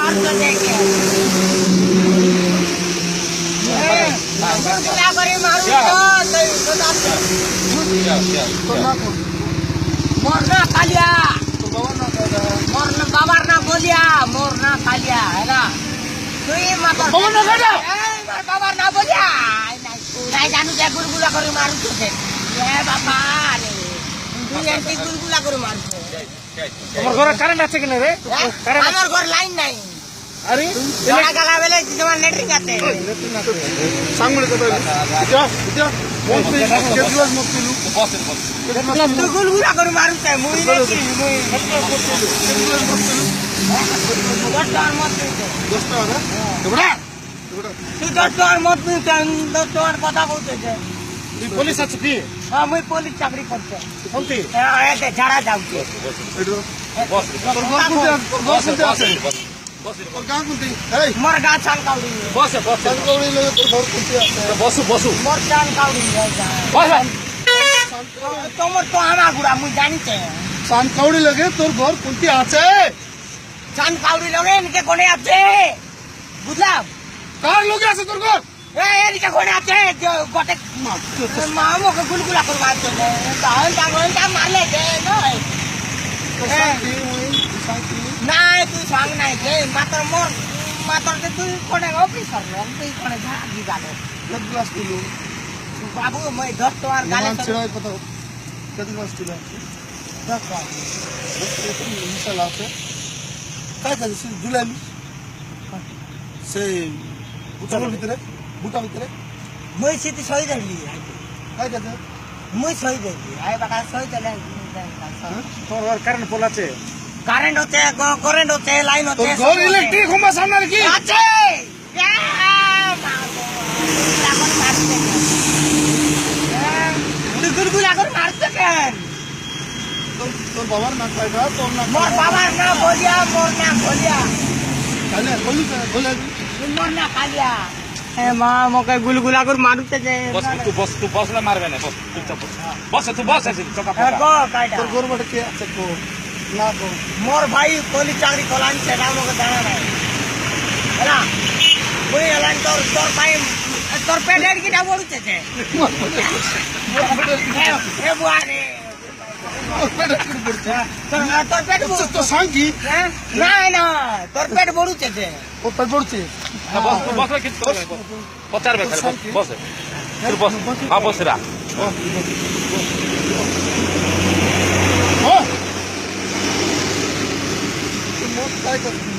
মারতে দেখে গুলা করে মারু মরনা কালিয়া মরনা বাবার না বলিয়া মরনা কালিয়া হ্যাঁ তুই বাবার না বলিয়া নাই জানু যে গুলগুলা করে মারুছে বাবা তুই এমনি গুলগুলা করে মারছে তোমার ঘরে কারেন্ট আছে কিনা রে? আমার ঘর লাইন নাই। আরে জোড়া গালা বেলে তোমার লেট্রিন আছে সামনে কথা তুই গুলগুলা করে মারুছে মুই নাকি মুই 10 টাকার মত নিতে 10 টাকা না তুই 10 টাকার মত নিতে 10 টাকার কথা বলতেছে তুই পুলিশ আছো কি? হ্যাঁ মুই পুলিশ চাকরি করছে কোনটি? হ্যাঁ এতে ছাড়া যাচ্ছে তোর ঘর কোনটি আছে? তোর গাঁ কোনটি? এই মোর গা চাল কাউড়ি সানকাউড়ি লগে তোর ঘর কোনটি আছে? মোর চাল কাউড়ি তোমার তো আমার গুড়া মুই জানিছে সানকাউড়ি লগে তোর ঘর কোনটি আছে? চান কাউড়ি লগে নিচে কোনে আছে বুঝলাম কার লগে আছে তোর ঘর? এদিকে কোনে আছে গটে মা মুখে গুলগুলা করে মারছে মারলে নয় নাই তুই সঙ্গ নাই যে মাত্র মোর মাত্র তুই কোনে অফিসার তুই কোনে ঝাড়ি গালো গ্লাস তুলু বাবু মই 10 টাকার গালে ছেড়াই কথা কত গ্লাস তুলু 10 টাকা মিশাল আছে কাজ আছে জুলাই সেই বুটার ভিতরে মই সিটি সই দিলি কাজ আছে মই সই দিলি আই বাকা সই দিলে তোর ঘর কারেন্ট পোল আছে কারেন্ট হচ্ছে লাইন তোর হচ্ছে ঘর ইলেকট্রিক খম্বা সামনে কি আছে তুই গুলগুলা করে মারতে কেন তোর বাবার নাক পাইবা তোর নাক মোর বাবার না বলিয়া মোর না বলিয়া কালে বলে মোর না কালিয়া মা মোকে গুলগুলা করে মারুতেছে তুই বস না মারবে না বস চুপচাপ বস তুই বস তোর ঘর বটে কে আছে কো না কো মোর ভাই পুলিশ চাকরি কলান সেটা মোকে জানা নাই হ্যাঁ ওই এলান তোর ভাই তোর পেটের কিটা বলতেছে এ বুয়ারে তোর পেট তো সাঙ্গি না না তোর পেট বড়ুতেছে ও পেট পড়ছে বস তুই বস কি পচারবে বস তুই বস হ্যাঁ বস রা মোট কাজ করছিস